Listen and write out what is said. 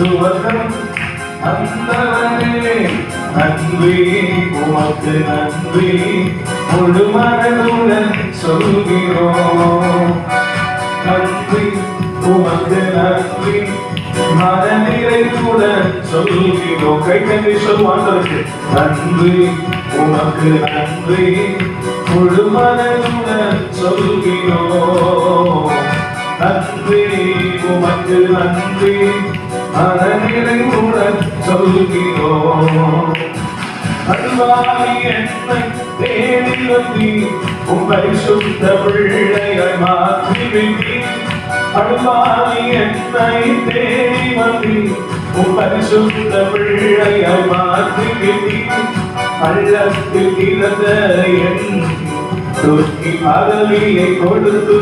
சுவர்க்கம் அந்தவனே நன்றி உமக்கு நன்றி முழு மனதுடன் சொல்கிறோம். நன்றி உமக்கு நன்றி மனநிறைவுடன் சொல்கிறோம். கை கண்டி சொல்வாண்டவருக்கு நன்றி உமக்கு நன்றி முழு மனதுடன் சொல்கிறோம். நன்றி உமக்கு நன்றி மனநிறைவுடன் சொல்கிறோம். அன்பாய் என்னை தேடி வந்தி உம்மை சுத்த பிள்ளையாய் மாற்றிவிட்டி. அன்பாய் என்னை தேடி வந்தி உம்மை சுத்த பிள்ளையாய் மாற்றிவிட்டி. பள்ளத்தில் கிடந்த என் துக்கி அகலியை கொடுத்து